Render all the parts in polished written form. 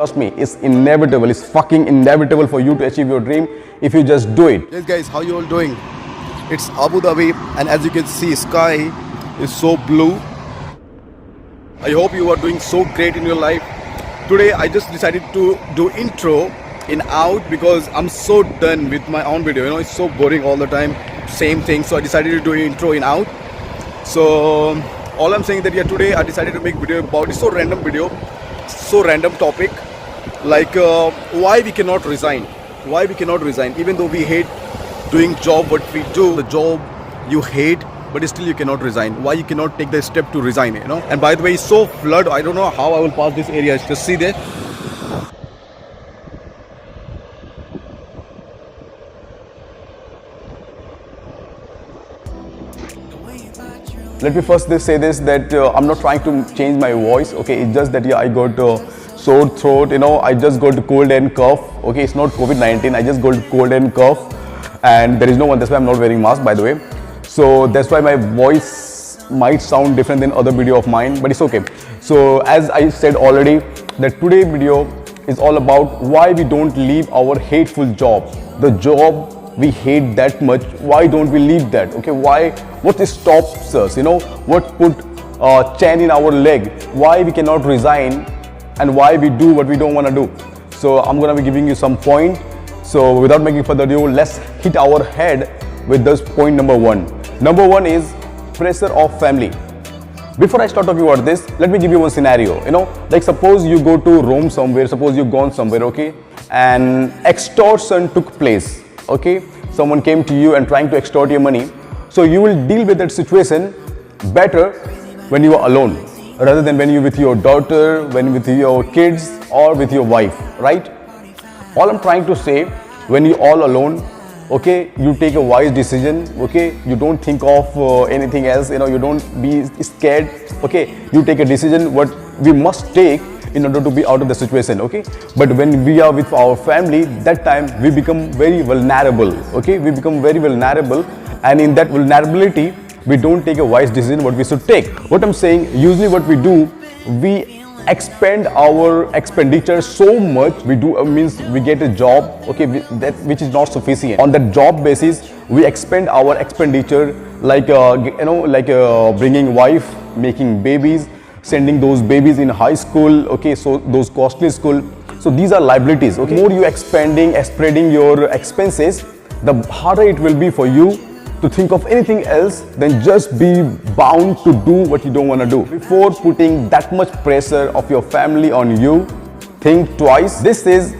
Trust me, it's inevitable. It's fucking inevitable for you to achieve your dream if you just do it. Yes guys, how you all doing? It's Abu Dhabi and as you can see, sky is so blue. I hope you are doing so great in your life. Today I just decided to do intro in out because I'm so done with my own video. You know, it's so boring all the time, same thing. So I decided to do intro in out. So all I'm saying that today I decided to make video about this so random video, so random topic, like why we cannot resign. Why we cannot resign, even though we hate doing job what we do, the job you hate, but still you cannot resign. Why you cannot take the step to resign, you know? And by the way, it's so flood. I don't know how I will pass this area. Just see there. Let me first say this, that I'm not trying to change my voice, okay? It's just that I got sore throat, you know, I just got cold and cough, okay? It's not COVID-19, I just got cold and cough, and there is no one, that's why I'm not wearing mask, by the way. So that's why my voice might sound different than other video of mine, but it's okay. So as I said already, that today video is all about why we don't leave our hateful job. The job we hate that much, why don't we leave that? Okay, why, what stops us, you know, what put chain in our leg, why we cannot resign, and why we do what we don't want to do. So I'm going to be giving you some point. So without making further ado, let's hit our head with this point number one. Number one is pressure of family. Before I start talking about this, let me give you one scenario. You know, like suppose you go to Rome somewhere, suppose you've gone somewhere, okay, and extortion took place. Okay, someone came to you and trying to extort your money. So you will deal with that situation better when you are alone, rather than when you're with your daughter, when with your kids, or with your wife, right? All I'm trying to say, when you're all alone, okay, you take a wise decision, okay, you don't think of anything else, you know, you don't be scared, okay, you take a decision what we must take in order to be out of the situation, okay? But when we are with our family, that time we become very vulnerable, okay? We become very vulnerable, and in that vulnerability, we don't take a wise decision what we should take. What I'm saying, usually what we do, we expend our expenditure so much. We do means we get a job, okay, which is not sufficient. On that job basis, we expend our expenditure like you know, like bringing wife, making babies, sending those babies in high school, okay, so those costly school. So these are liabilities, okay. The more you spreading your expenses, the harder it will be for you to think of anything else than just be bound to do what you don't want to do. Before putting that much pressure of your family on you, think twice. This is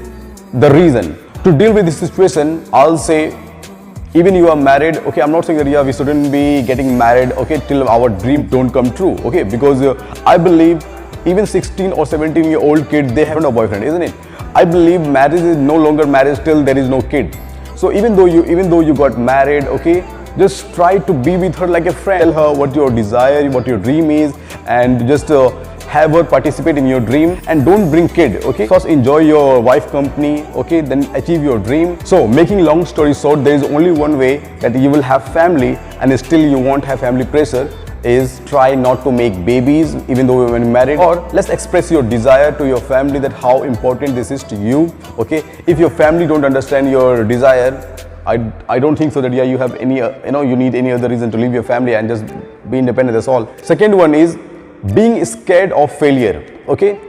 the reason. To deal with this situation, I'll say, even you are married, okay, I'm not saying that we shouldn't be getting married, okay, till our dream don't come true, okay, because I believe even 16 or 17-year-old kid, they have no boyfriend, isn't it? I believe marriage is no longer marriage till there is no kid. So even though you got married, okay, just try to be with her like a friend. Tell her what your desire, what your dream is, and just have her participate in your dream, and don't bring kid, okay? First enjoy your wife company, okay, then achieve your dream. So making long story short, there is only one way that you will have family and still you won't have family pressure, is try not to make babies even though when you're married, or let's express your desire to your family that how important this is to you, okay? If your family don't understand your desire, I don't think so that you have any you know, you need any other reason to leave your family and just be independent, that's all. Second one is being scared of failure, okay?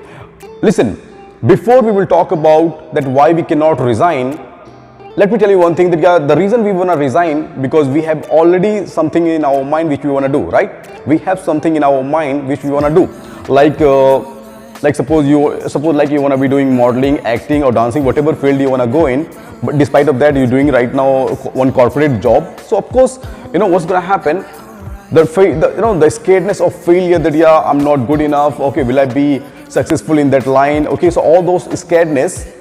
Listen, before we will talk about that why we cannot resign, let me tell you one thing, that the reason we want to resign, because we have already something in our mind which we want to do, right? We have something in our mind which we want to do, like suppose you want to be doing modeling, acting, or dancing, whatever field you want to go in, but despite of that you're doing right now one corporate job. So of course, you know what's going to happen, the scaredness of failure, that I'm not good enough, okay, will I be successful in that line, okay? So all those scaredness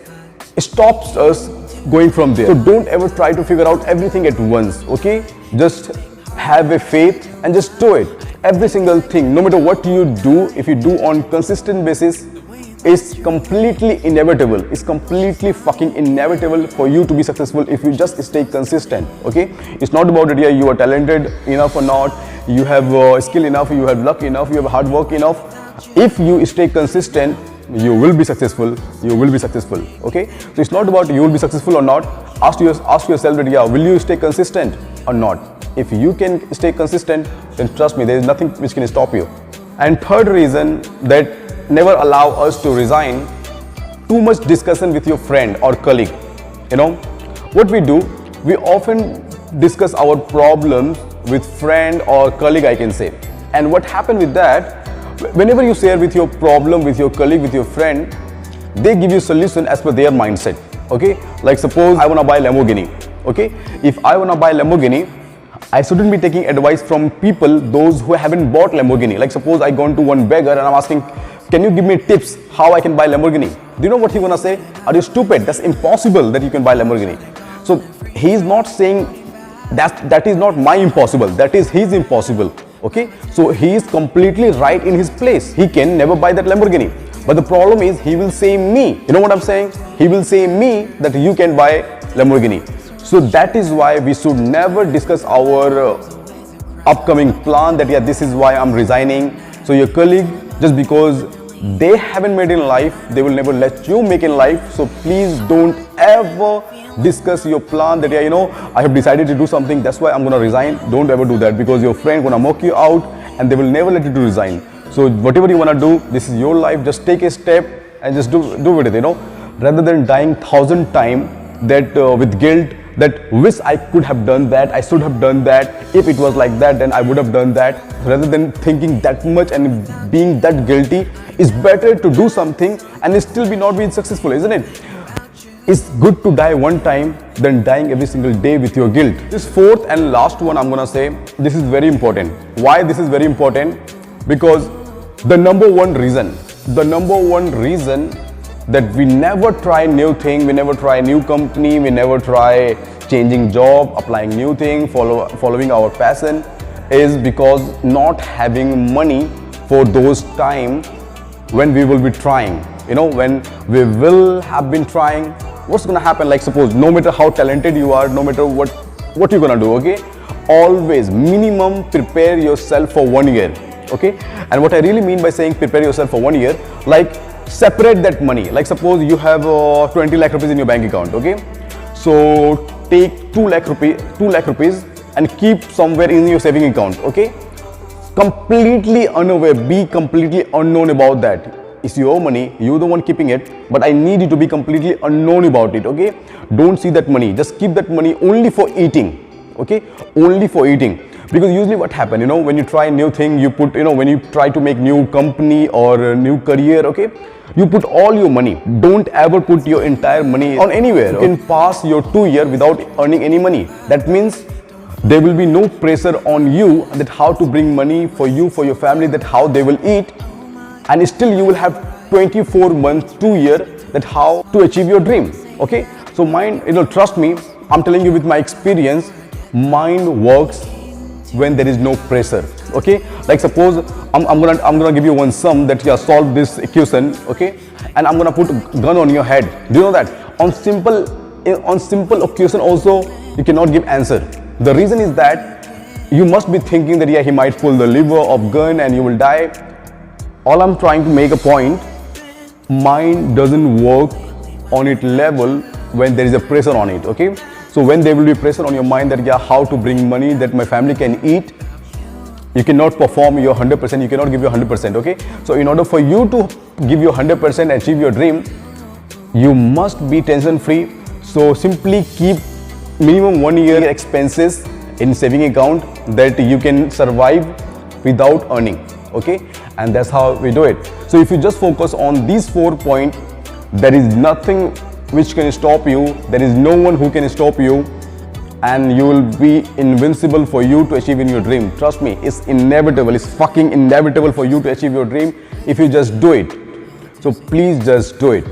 stops us going from there. So don't ever try to figure out everything at once, okay? Just have a faith and just do it. Every single thing, no matter what you do, if you do on consistent basis, is completely inevitable. It's completely fucking inevitable for you to be successful if you just stay consistent, okay? It's not about that you are talented enough or not, you have skill enough, you have luck enough, you have hard work enough. If you stay consistent, you will be successful, you will be successful. Okay, so it's not about you will be successful or not. Ask yourself that, yeah, will you stay consistent or not? If you can stay consistent, then trust me, there is nothing which can stop you. And third reason that never allow us to resign: too much discussion with your friend or colleague. You know what we do, we often discuss our problems with friend or colleague, I can say. And what happened with that, whenever you share with your problem with your colleague, with your friend, they give you solution as per their mindset. Okay, like suppose I want to buy Lamborghini. Okay, if I want to buy Lamborghini, I shouldn't be taking advice from people, those who haven't bought Lamborghini. Like suppose I gone to one beggar and I'm asking, can you give me tips how I can buy Lamborghini? Do you know what he's gonna say? Are you stupid? That's impossible that you can buy Lamborghini. So he's not saying that is not my impossible, that is his impossible. Okay, so he is completely right in his place. He can never buy that Lamborghini. But the problem is he will say me. You know what I'm saying? He will say me that you can buy Lamborghini. So that is why we should never discuss our upcoming plan, that yeah, this is why I'm resigning. So your colleague, just because they haven't made in life, they will never let you make in life. So please don't ever discuss your plan that, yeah, you know, I have decided to do something, that's why I'm gonna resign. Don't ever do that, because your friend gonna mock you out and they will never let you to resign. So whatever you wanna do, this is your life, just take a step and just do it, you know, rather than dying 1,000 times that with guilt, that wish I could have done that, I should have done that, if it was like that then I would have done that. Rather than thinking that much and being that guilty, it's better to do something and still be not being successful, isn't it? It's good to die one time than dying every single day with your guilt. This fourth and last one I'm gonna say, this is very important. Why this is very important? Because the number one reason that we never try new thing, we never try new company, we never try changing job, applying new thing, following our passion, is because not having money for those time when we will be trying. You know, when we will have been trying, what's gonna happen? Like suppose, no matter how talented you are, no matter what you're gonna do, okay, always minimum prepare yourself for 1 year. Okay, and what I really mean by saying prepare yourself for 1 year, like separate that money. Like suppose you have 20 lakh rupees in your bank account. Okay, so take 2 lakh rupees and keep somewhere in your saving account. Okay, completely unaware, be completely unknown about that. It's your money, you're the one keeping it, but I need you to be completely unknown about it. Okay, don't see that money, just keep that money only for eating. Okay, only for eating. Because usually what happens, you know, when you try new thing, you put, you know, when you try to make new company or a new career, okay, you put all your money. Don't ever put your entire money on anywhere. You can pass your 2 years without earning any money. That means there will be no pressure on you that how to bring money for you, for your family, that how they will eat, and still you will have 24 months, 2 years, that how to achieve your dream. Okay, so mind, you know, trust me, I'm telling you with my experience, mind works when there is no pressure. Okay, like suppose I'm gonna give you one sum that you solve this equation. Okay, and I'm gonna put a gun on your head. Do you know that on simple equation also you cannot give answer? The reason is that you must be thinking that yeah, he might pull the lever of gun and you will die. All I'm trying to make a point, mind doesn't work on its level when there is a pressure on it. Okay, so when there will be pressure on your mind that yeah, how to bring money that my family can eat, you cannot perform your 100%, you cannot give your 100%. Okay, so in order for you to give your 100% and achieve your dream, you must be tension free. So simply keep minimum 1 year expenses in saving account that you can survive without earning. Okay, and that's how we do it. So if you just focus on these 4 points, there is nothing which can stop you, there is no one who can stop you, and you will be invincible for you to achieve in your dream. Trust me, it's inevitable, it's fucking inevitable for you to achieve your dream if you just do it. So please just do it,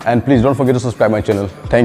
and please don't forget to subscribe my channel. Thank you.